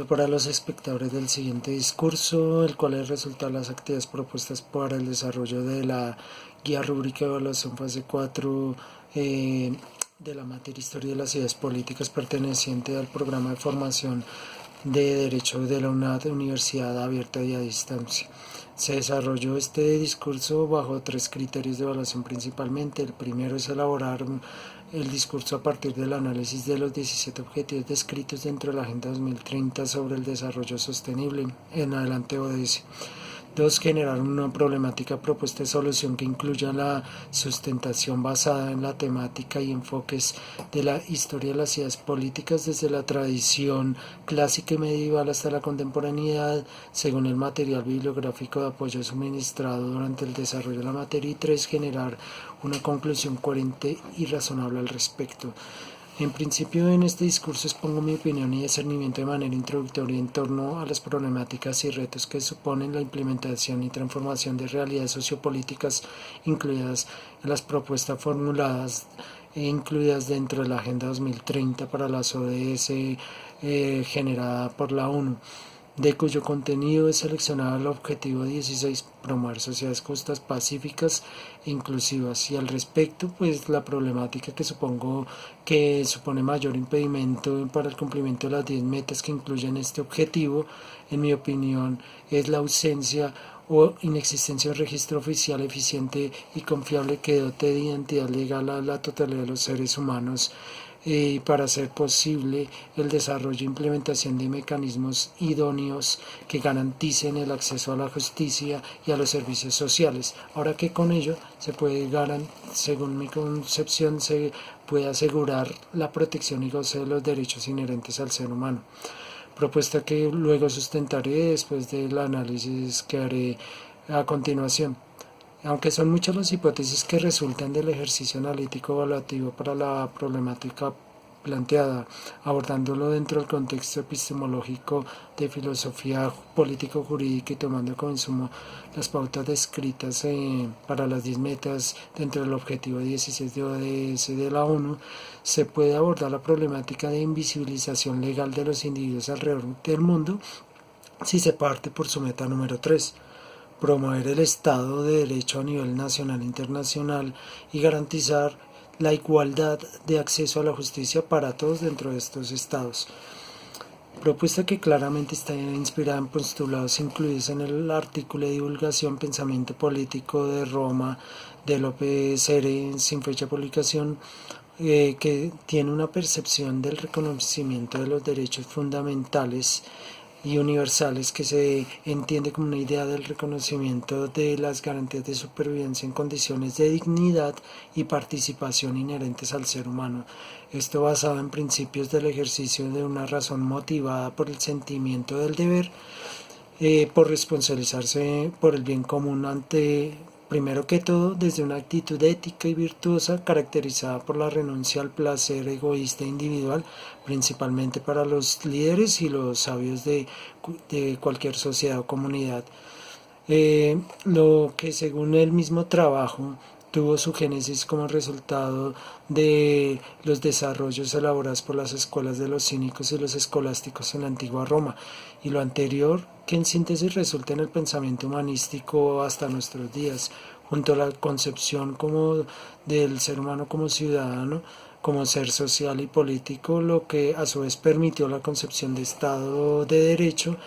para los espectadores del siguiente discurso, el cual es el resultado de las actividades propuestas para el desarrollo de la guía rúbrica de evaluación fase 4 de la materia Historia de las Ideas Políticas perteneciente al programa de formación de Derecho de la UNAD, Universidad Abierta y a Distancia. Se desarrolló este discurso bajo 3 criterios de evaluación principalmente. El primero es elaborar el discurso a partir del análisis de los 17 objetivos descritos dentro de la Agenda 2030 sobre el desarrollo sostenible, en adelante ODS. 2. Generar una problemática propuesta de solución que incluya la sustentación basada en la temática y enfoques de la historia de las ideas políticas desde la tradición clásica y medieval hasta la contemporaneidad, según el material bibliográfico de apoyo suministrado durante el desarrollo de la materia. Y 3. Generar una conclusión coherente y razonable al respecto. En principio, en este discurso expongo mi opinión y discernimiento de manera introductoria en torno a las problemáticas y retos que suponen la implementación y transformación de realidades sociopolíticas incluidas en las propuestas formuladas e incluidas dentro de la Agenda 2030 para las ODS generada por la ONU, de cuyo contenido es seleccionado el objetivo 16, promover sociedades justas, pacíficas e inclusivas. Y al respecto, pues la problemática que supongo que supone mayor impedimento para el cumplimiento de las 10 metas que incluyen este objetivo, en mi opinión, es la ausencia o inexistencia de un registro oficial eficiente y confiable que dote de identidad legal a la totalidad de los seres humanos, para hacer posible el desarrollo e implementación de mecanismos idóneos que garanticen el acceso a la justicia y a los servicios sociales. Ahora que con ello se puede según mi concepción, se puede asegurar la protección y goce de los derechos inherentes al ser humano. Propuesta que luego sustentaré después del análisis que haré a continuación. Aunque son muchas las hipótesis que resultan del ejercicio analítico evaluativo para la problemática planteada, abordándolo dentro del contexto epistemológico de filosofía político-jurídica y tomando como insumo las pautas descritas para las 10 metas dentro del objetivo 16 de ODS de la ONU, se puede abordar la problemática de invisibilización legal de los individuos alrededor del mundo si se parte por su meta número 3. Promover el Estado de Derecho a nivel nacional e internacional y garantizar la igualdad de acceso a la justicia para todos dentro de estos estados. Propuesta que claramente está inspirada en postulados incluidos en el artículo de divulgación Pensamiento Político de Roma de López Sere, sin fecha de publicación, que tiene una percepción del reconocimiento de los derechos fundamentales y universales que se entiende como una idea del reconocimiento de las garantías de supervivencia en condiciones de dignidad y participación inherentes al ser humano. Esto basado en principios del ejercicio de una razón motivada por el sentimiento del deber, por responsabilizarse por el bien común primero que todo, desde una actitud ética y virtuosa caracterizada por la renuncia al placer egoísta e individual, principalmente para los líderes y los sabios de cualquier sociedad o comunidad. Lo que según el mismo trabajo tuvo su génesis como resultado de los desarrollos elaborados por las escuelas de los cínicos y los escolásticos en la antigua Roma, y lo anterior que en síntesis resulta en el pensamiento humanístico hasta nuestros días, junto a la concepción como del ser humano como ciudadano, como ser social y político, lo que a su vez permitió la concepción de Estado de Derecho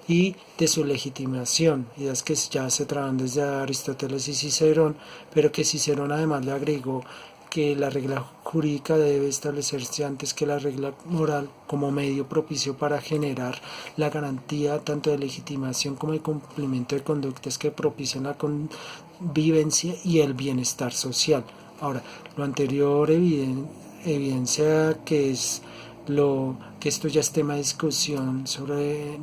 y de su legitimación, ideas que ya se traban desde Aristóteles y Cicerón, pero que Cicerón además le agregó que la regla jurídica debe establecerse antes que la regla moral como medio propicio para generar la garantía tanto de legitimación como de cumplimiento de conductas que propician la convivencia y el bienestar social. Ahora, lo anterior evidencia que esto ya es tema de discusión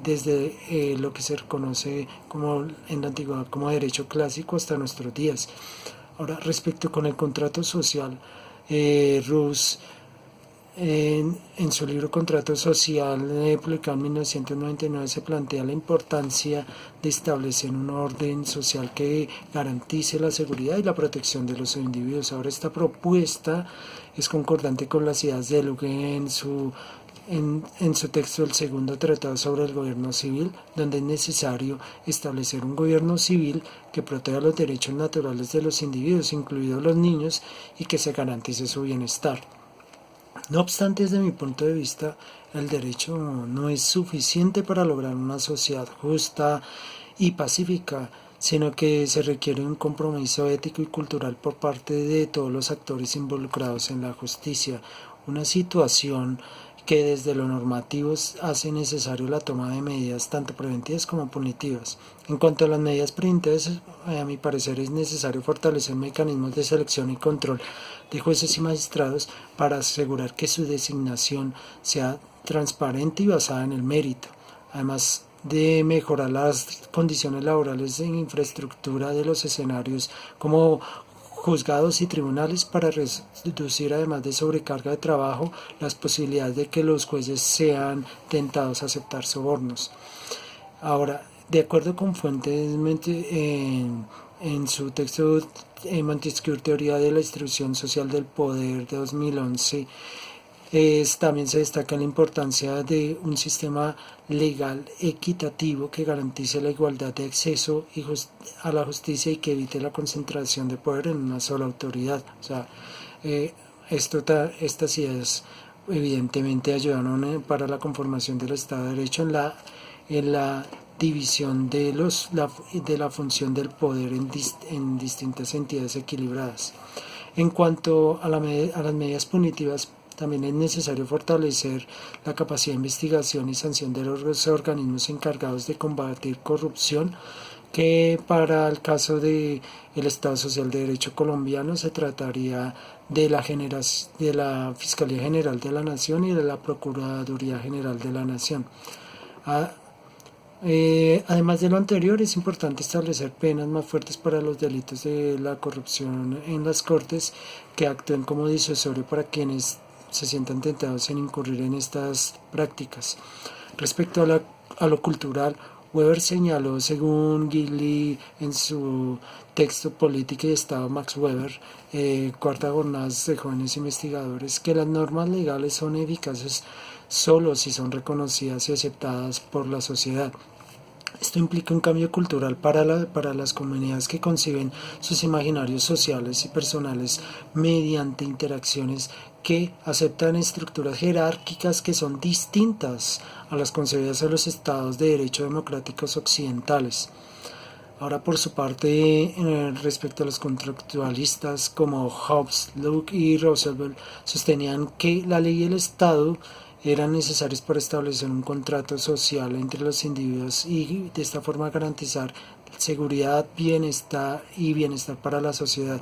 desde lo que se reconoce como en la antigüedad como derecho clásico hasta nuestros días. Ahora, respecto con el contrato social, Rawls, en su libro Contrato Social, publicado en 1999, se plantea la importancia de establecer un orden social que garantice la seguridad y la protección de los individuos. Ahora, esta propuesta es concordante con las ideas de Luke en su en su texto el segundo tratado sobre el gobierno civil, donde es necesario establecer un gobierno civil que proteja los derechos naturales de los individuos, incluidos los niños, y que se garantice su bienestar. No obstante, desde mi punto de vista, el derecho no es suficiente para lograr una sociedad justa y pacífica, sino que se requiere un compromiso ético y cultural por parte de todos los actores involucrados en la justicia, una situación que desde lo normativo hace necesario la toma de medidas tanto preventivas como punitivas. En cuanto a las medidas preventivas, a mi parecer es necesario fortalecer mecanismos de selección y control de jueces y magistrados para asegurar que su designación sea transparente y basada en el mérito. Además de mejorar las condiciones laborales e infraestructura de los escenarios como juzgados y tribunales para reducir, además de sobrecarga de trabajo, las posibilidades de que los jueces sean tentados a aceptar sobornos. Ahora, de acuerdo con fuentes en su texto Montesquieu, Teoría de la Distribución Social del Poder de 2011, también se destaca la importancia de un sistema legal equitativo que garantice la igualdad de acceso a la justicia y que evite la concentración de poder en una sola autoridad. O sea, estas ideas evidentemente ayudaron para la conformación del Estado de Derecho en la división de la función del poder en distintas entidades equilibradas. En cuanto a las medidas punitivas, también es necesario fortalecer la capacidad de investigación y sanción de los organismos encargados de combatir corrupción, que para el caso del Estado Social de Derecho colombiano se trataría de la Fiscalía General de la Nación y de la Procuraduría General de la Nación. Además de lo anterior, es importante establecer penas más fuertes para los delitos de la corrupción en las Cortes, que actúen como disuasorio para quienes se sientan tentados en incurrir en estas prácticas. Respecto a lo cultural, Weber señaló, según Gilly en su texto Política y Estado, Max Weber, Cuarta Jornada de Jóvenes Investigadores, que las normas legales son eficaces solo si son reconocidas y aceptadas por la sociedad. Esto implica un cambio cultural para las comunidades que conciben sus imaginarios sociales y personales mediante interacciones que aceptan estructuras jerárquicas que son distintas a las concebidas en los estados de derecho democráticos occidentales. Ahora, por su parte, respecto a los contractualistas como Hobbes, Locke y Roosevelt, sostenían que la ley y el Estado eran necesarios para establecer un contrato social entre los individuos y de esta forma garantizar seguridad, bienestar para la sociedad,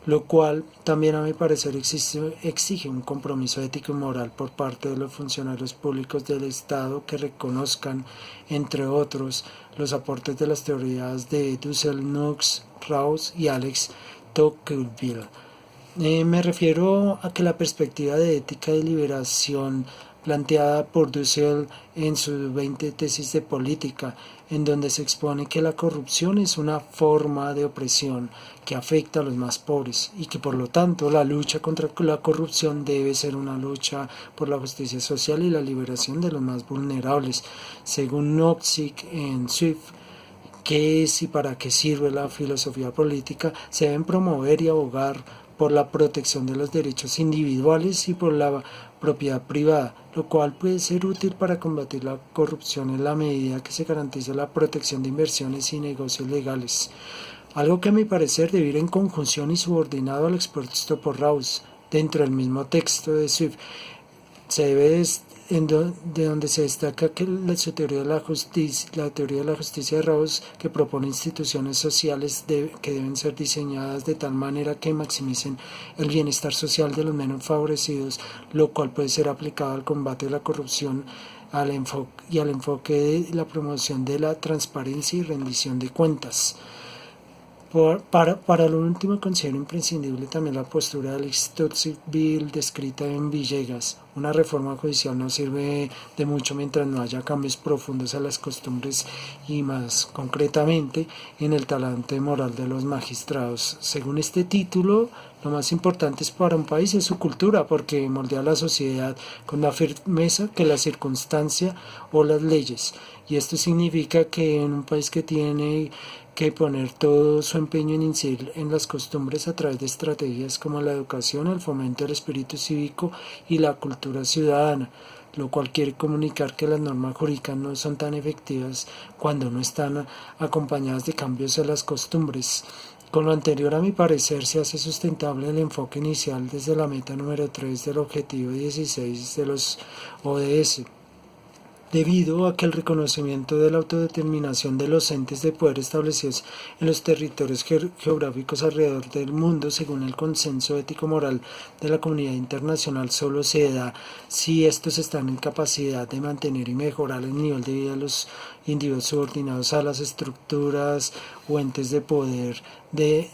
lo cual también a mi parecer exige un compromiso ético y moral por parte de los funcionarios públicos del Estado que reconozcan, entre otros, los aportes de las teorías de Dussel, Knox, Rawls y Alex Tocqueville. Me refiero a que la perspectiva de ética y liberación planteada por Dussel en su 20 tesis de política, en donde se expone que la corrupción es una forma de opresión que afecta a los más pobres y que por lo tanto la lucha contra la corrupción debe ser una lucha por la justicia social y la liberación de los más vulnerables. Según Nozick en Swift, qué es y para qué sirve la filosofía política, se deben promover y abogar por la protección de los derechos individuales y por la propiedad privada, lo cual puede ser útil para combatir la corrupción en la medida que se garantice la protección de inversiones y negocios legales. Algo que a mi parecer debe ir en conjunción y subordinado al expuesto por Rawls dentro del mismo texto de Swift. Se debe de donde se destaca que su teoría de la teoría de la justicia de Rawls, que propone instituciones sociales que deben ser diseñadas de tal manera que maximicen el bienestar social de los menos favorecidos, lo cual puede ser aplicado al combate de la corrupción al enfoque de la promoción de la transparencia y rendición de cuentas. Para lo último, considero imprescindible también la postura de Alex Tocqueville descrita en Villegas, Una reforma judicial no sirve de mucho mientras no haya cambios profundos a las costumbres y más concretamente en el talante moral de los magistrados. Según este título, lo más importante para un país es su cultura, porque moldea la sociedad con la firmeza que la circunstancia o las leyes. Y esto significa que en un país que tiene que poner todo su empeño en incidir en las costumbres a través de estrategias como la educación, el fomento del espíritu cívico y la cultura ciudadana, lo cual quiere comunicar que las normas jurídicas no son tan efectivas cuando no están acompañadas de cambios en las costumbres. Con lo anterior, a mi parecer, se hace sustentable el enfoque inicial desde la meta número 3 del objetivo 16 de los ODS, debido a que el reconocimiento de la autodeterminación de los entes de poder establecidos en los territorios geográficos alrededor del mundo, según el consenso ético-moral de la comunidad internacional, solo se da si estos están en capacidad de mantener y mejorar el nivel de vida de los individuos subordinados a las estructuras o entes de poder de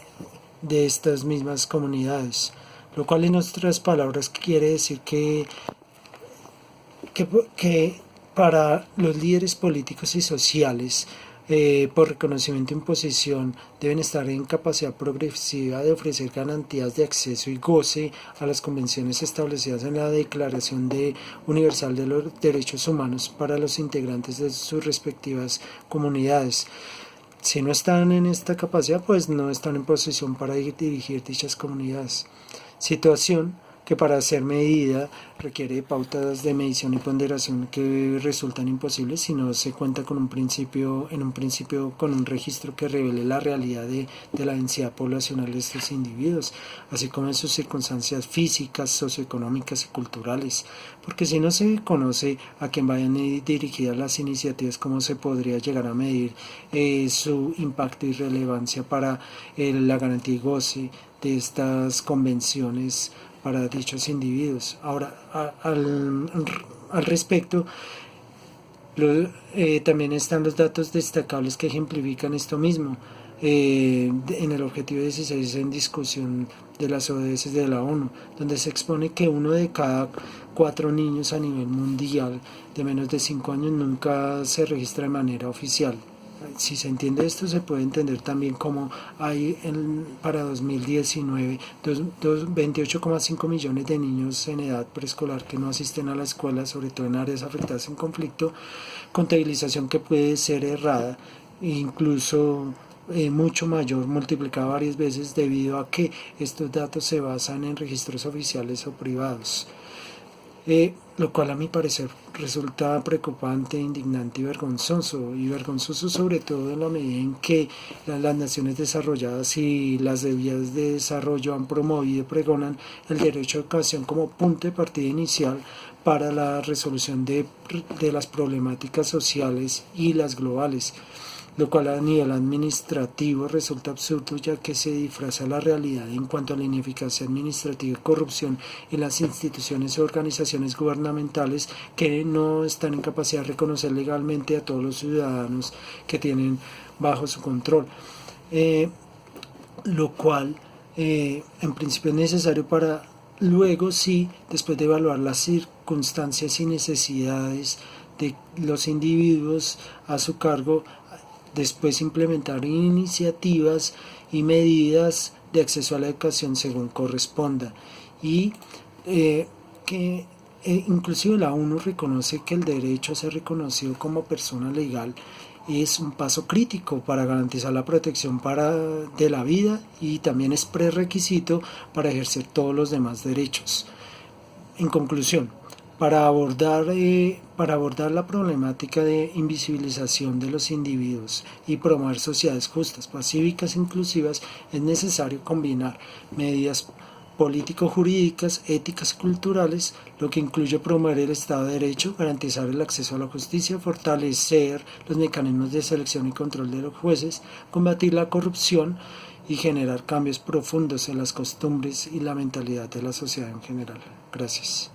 estas mismas comunidades. Lo cual, en otras palabras, quiere decir que para los líderes políticos y sociales, por reconocimiento e imposición, deben estar en capacidad progresiva de ofrecer garantías de acceso y goce a las convenciones establecidas en la Declaración Universal de los Derechos Humanos para los integrantes de sus respectivas comunidades. Si no están en esta capacidad, pues no están en posición para dirigir dichas comunidades. Situación que para ser medida requiere pautas de medición y ponderación que resultan imposibles si no se cuenta con un principio con un registro que revele la realidad de la densidad poblacional de estos individuos, así como en sus circunstancias físicas, socioeconómicas y culturales, porque si no se conoce a quién vayan dirigidas las iniciativas, cómo se podría llegar a medir su impacto y relevancia para la garantía y goce de estas convenciones para dichos individuos. Ahora, al respecto, también están los datos destacables que ejemplifican esto mismo. En el objetivo 16 en discusión de las ODS de la ONU, donde se expone que 1 de cada 4 niños a nivel mundial de menos de 5 años nunca se registra de manera oficial. Si se entiende esto, se puede entender también cómo hay para 2019 28,5 millones de niños en edad preescolar que no asisten a la escuela, sobre todo en áreas afectadas en conflicto, contabilización que puede ser errada e incluso mucho mayor, multiplicada varias veces, debido a que estos datos se basan en registros oficiales o privados. Lo cual a mi parecer resulta preocupante, indignante y vergonzoso sobre todo en la medida en que las naciones desarrolladas y las de vías de desarrollo han promovido y pregonan el derecho a educación como punto de partida inicial para la resolución de las problemáticas sociales y las globales, lo cual a nivel administrativo resulta absurdo, ya que se disfraza la realidad en cuanto a la ineficacia administrativa y corrupción en las instituciones o organizaciones gubernamentales que no están en capacidad de reconocer legalmente a todos los ciudadanos que tienen bajo su control, lo cual en principio es necesario para luego sí, después de evaluar las circunstancias y necesidades de los individuos a su cargo, después implementar iniciativas y medidas de acceso a la educación según corresponda, y que inclusive la ONU reconoce que el derecho a ser reconocido como persona legal es un paso crítico para garantizar la protección de la vida, y también es prerequisito para ejercer todos los demás derechos. En conclusión, para abordar la problemática de invisibilización de los individuos y promover sociedades justas, pacíficas e inclusivas, es necesario combinar medidas político-jurídicas, éticas y culturales, lo que incluye promover el Estado de Derecho, garantizar el acceso a la justicia, fortalecer los mecanismos de selección y control de los jueces, combatir la corrupción y generar cambios profundos en las costumbres y la mentalidad de la sociedad en general. Gracias.